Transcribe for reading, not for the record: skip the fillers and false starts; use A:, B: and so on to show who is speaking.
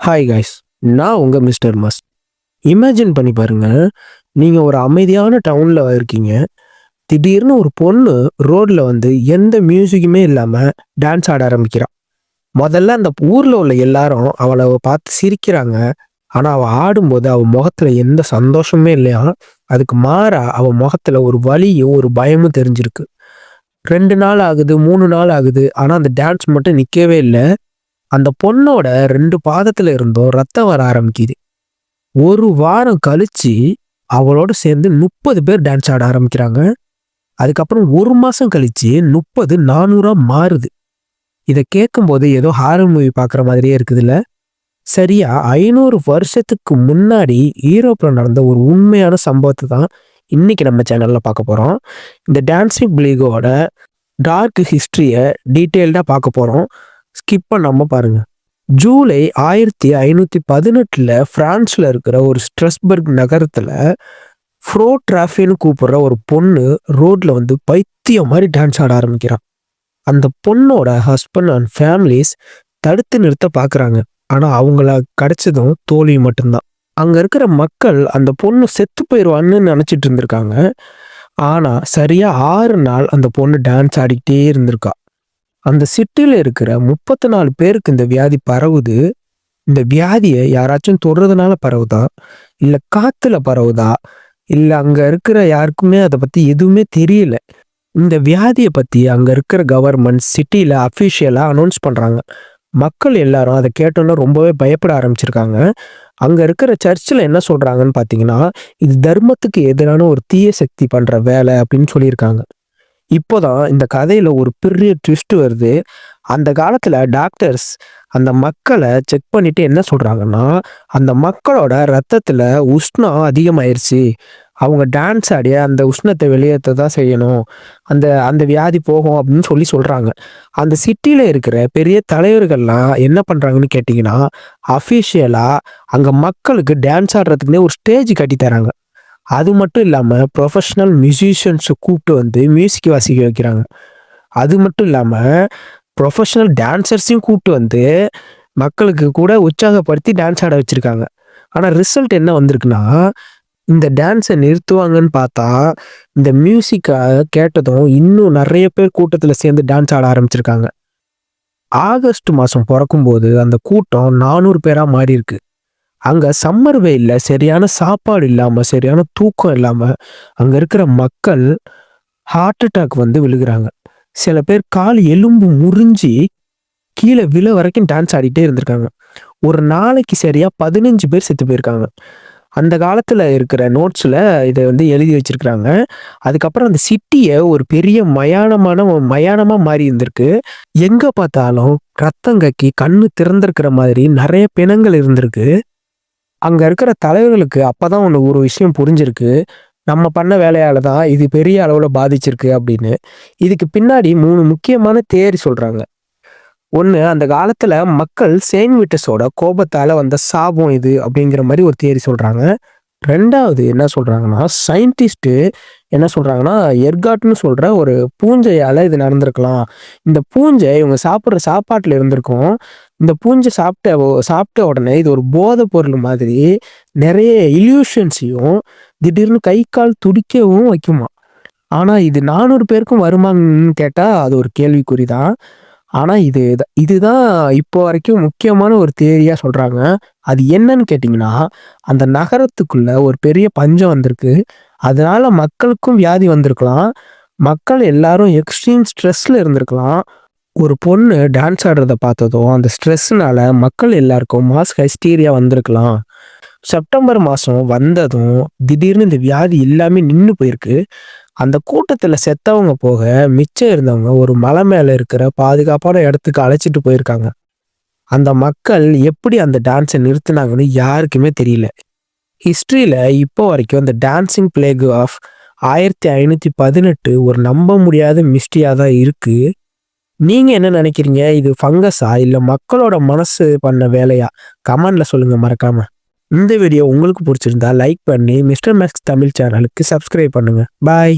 A: Hi guys, நான் உங்கள் mister must. Imagine பண்ணி பாருங்க, நீங்கள் ஒரு அமைதியான டவுனில் இருக்கீங்க. திடீர்னு ஒரு பொண்ணு ரோட்டில் வந்து எந்த மியூசிக்குமே இல்லாமல் டான்ஸ் ஆட ஆரம்பிக்கிறான். முதல்ல அந்த ஊரில் உள்ள எல்லாரும் அவளை பார்த்து சிரிக்கிறாங்க. ஆனால் அவள் ஆடும்போது அவள் முகத்தில் எந்த சந்தோஷமே இல்லையா. அதுக்கு மாறா அவள் முகத்தில் ஒரு வலியும் ஒரு பயமும் தெரிஞ்சிருக்கு. 2 நாள் ஆகுது, 3 நாள் ஆகுது, ஆனால் அந்த டான்ஸ் மட்டும் நிற்கவே இல்லை. அந்த பொண்ணோட 2 பாதத்துல இருந்தும் ரத்தம் வர ஆரம்பிக்குது. 1 வாரம் கழிச்சு அவளோட சேர்ந்து 30 பேர் டான்ஸ் ஆட ஆரம்பிக்கிறாங்க. அதுக்கப்புறம் 1 மாசம் கழிச்சு 30 400 மாறுது. இதை கேட்கும்போது ஏதோ ஹாரர் மூவி பார்க்குற மாதிரியே இருக்குதுல்ல. சரியா 500 வருஷத்துக்கு முன்னாடி ஈரோப்பில் நடந்த ஒரு உண்மையான சம்பவத்தை தான் இன்னைக்கு நம்ம சேனல்ல பார்க்க போறோம். இந்த டான்சிங் பிளேகோட டார்க் ஹிஸ்டரியை டீட்டெயில்டாக பார்க்க போறோம். ஸ்கிப் பண்ணாம பாருங்க. ஜூலை 1518 பிரான்ஸ்ல இருக்கிற ஒரு ஸ்ட்ரெஸ்பர்க் நகரத்துல ஃப்ரோ டிராஃபின்னு கூப்பிடுற ஒரு பொண்ணு ரோட்ல வந்து பைத்தியம் மாதிரி டான்ஸ் ஆட ஆரம்பிக்கிறான். அந்த பொண்ணோட ஹஸ்பண்ட் அண்ட் ஃபேமிலிஸ் தடுத்து நிறுத்த பாக்குறாங்க. ஆனா அவங்கள கிடைச்சதும் தோல்வி மட்டும்தான். அங்க இருக்கிற மக்கள் அந்த பொண்ணு செத்து போயிடுவான்னு நினைச்சிட்டு இருந்திருக்காங்க. ஆனா சரியா 6 நாள் அந்த பொண்ணு டான்ஸ் ஆடிக்கிட்டே இருந்திருக்கா. அந்த சிட்டியில் இருக்கிற 34 பேருக்கு இந்த வியாதி பரவுது. இந்த வியாதியை யாராச்சும் தொடுறதுனால பரவுதா, இல்லை காத்துல பரவுதா, இல்லை அங்க இருக்கிற யாருக்குமே அதை பத்தி எதுவுமே தெரியல. இந்த வியாதியை பத்தி அங்க இருக்கிற கவர்மெண்ட் சிட்டியில அஃபிஷியலா அனௌன்ஸ் பண்றாங்க. மக்கள் எல்லாரும் அதை கேட்டோன்னா ரொம்பவே பயப்பட ஆரம்பிச்சிருக்காங்க. அங்க இருக்கிற சர்ச்சில் என்ன சொல்றாங்கன்னு பார்த்தீங்கன்னா, இது தர்மத்துக்கு எதிரான ஒரு தீய சக்தி பண்ற வேலை அப்படின்னு சொல்லியிருக்காங்க. இப்போதான் இந்த கதையில ஒரு பெரிய ட்விஸ்ட் வருது. அந்த காலத்துல டாக்டர்ஸ் அந்த மக்களை செக் பண்ணிட்டு என்ன சொல்றாங்கன்னா, அந்த மக்களோட ரத்தத்துல உஷ்ணம் அதிகமாயிருச்சு, அவங்க டான்ஸ் ஆடி அந்த உஷ்ணத்தை வெளியேற்ற தான் செய்யணும், அந்த அந்த வியாதி போகும் அப்படின்னு சொல்றாங்க. அந்த சிட்டியில இருக்கிற பெரிய தலைவர்கள்லாம் என்ன பண்றாங்கன்னு கேட்டிங்கன்னா, அஃபிஷியலா அங்க மக்களுக்கு டான்ஸ் ஆடுறதுக்குன்னே ஒரு ஸ்டேஜ் கட்டி தராங்க. அது மட்டும் இல்லாம ப்ரொஃபஷனல் மியூசிஷியன்ஸை கூப்பிட்டு வந்து மியூசிக் வாசிக்க வைக்கிறாங்க. அது மட்டும் இல்லாம ப்ரொஃபஷனல் டான்சர்ஸையும் கூப்பிட்டு வந்து மக்களுக்கு கூட உற்சாகப்படுத்தி டான்ஸ் ஆட வச்சிருக்காங்க. ஆனா ரிசல்ட் என்ன வந்திருக்குன்னா, இந்த டான்ஸை நிறுத்துவாங்கன்னு பார்த்தா இந்த மியூசிக்கை கேட்டதும் இன்னும் நிறைய பேர் கூட்டத்துல சேர்ந்து டான்ஸ் ஆட ஆரம்பிச்சிருக்காங்க. ஆகஸ்ட் மாசம் பிறக்கும் போது அந்த கூட்டம் 400 பேரா மாறி இருக்கு. அங்க சம்மர் வெயில்ல சரியான சாப்பாடு இல்லாம, சரியான தூக்கம் இல்லாம அங்க இருக்கிற மக்கள் ஹார்ட் அட்டாக் வந்து விழுகுறாங்க. சில பேர் கால் எலும்பு முறிஞ்சி கீழே விழ வரைக்கும் டான்ஸ் ஆடிட்டே இருந்திருக்காங்க. ஒரு நாளைக்கு சரியா 15 பேர் செத்து போயிருக்காங்க. அந்த காலத்துல இருக்கிற நோட்ஸ்ல இதை வந்து எழுதி வச்சிருக்கிறாங்க. அதுக்கப்புறம் அந்த சிட்டியை ஒரு பெரிய மயானமா மாறி இருந்திருக்கு. எங்க பார்த்தாலும் ரத்தம் கக்கி கண்ணு திறந்திருக்கிற மாதிரி நிறைய பிணங்கள் இருந்திருக்கு. அங்க இருக்கிற தலைவர்களுக்கு அப்பதான் ஒரு விஷயம் புரிஞ்சிருக்கு. நம்ம பண்ண வேலையால தான் இது பெரிய அளவுல பாதிச்சிருக்கு அப்படின்னு. இதுக்கு பின்னாடி 3 முக்கியமான தியரி சொல்றாங்க. ஒண்ணு, அந்த காலத்துல மக்கள் செயின்ட் விட்டஸோட கோபத்தால வந்த சாபம் இது அப்படிங்கிற மாதிரி ஒரு தியரி சொல்றாங்க. 2வது என்ன சொல்றாங்கன்னா, சயின்டிஸ்ட் என்ன சொல்றாங்கன்னா, எர்காட்னு சொல்ற ஒரு பூஞ்சையால இது நடந்திருக்கலாம். இந்த பூஞ்சை இவங்க சாப்பிட்ற சாப்பாட்டுல இருந்திருக்கும். இந்த பூஞ்சை சாப்பிட்ட உடனே இது ஒரு போதை பொருள் மாதிரி நிறைய இல்யூஷன்ஸையும் திடீர்னு கை கால் துடிக்கவும் வைக்குமா. ஆனா இது 400 பேருக்கும் வருமான்னு கேட்டா அது ஒரு கேள்விக்குறிதான். ஆனா இதுதான் இப்போ வரைக்கும் முக்கியமான ஒரு தியரியா சொல்றாங்க. அது என்னன்னு கேட்டிங்கன்னா, அந்த நகரத்துக்குள்ள ஒரு பெரிய பஞ்சம் வந்திருக்கு. அதனால மக்களுக்கும் வியாதி வந்திருக்கலாம். மக்கள் எல்லாரும் எக்ஸ்ட்ரீம் ஸ்ட்ரெஸ்ல இருந்திருக்கலாம். ஒரு பொண்ணு டான்ஸ் ஆடுறத பார்த்ததும் அந்த ஸ்ட்ரெஸ்னால மக்கள் எல்லாருக்கும் மாஸ் ஹைஸ்டீரியா வந்திருக்கலாம். செப்டம்பர் மாதம் வந்ததும் திடீர்னு இந்த வியாதி எல்லாமே நின்று போயிருக்கு. அந்த கூட்டத்தில் செத்தவங்க போக மிச்சம் இருந்தவங்க ஒரு மலை மேலே இருக்கிற பாதுகாப்பான இடத்துக்கு அழைச்சிட்டு போயிருக்காங்க. அந்த மக்கள் எப்படி அந்த டான்ஸை நிறுத்தினாங்கன்னு யாருக்குமே தெரியல. ஹிஸ்ட்ரியில் இப்போ வரைக்கும் அந்த டான்சிங் பிளேக் ஆஃப் 1518 ஒரு நம்ப முடியாத மிஸ்ட்ரியாக தான் இருக்கு. நீங்க என்ன நினைக்கிறீங்க? இது ஃபங்கஸா இல்லை மக்களோட மனசு பண்ண வேலையா? கமெண்ட்ல சொல்லுங்க மறக்காம. இந்த வீடியோ உங்களுக்கு பிடிச்சிருந்தா லைக் பண்ணி மிஸ்டர் மேக்ஸ் தமிழ் சேனலுக்கு சப்ஸ்கிரைப் பண்ணுங்க. பாய்.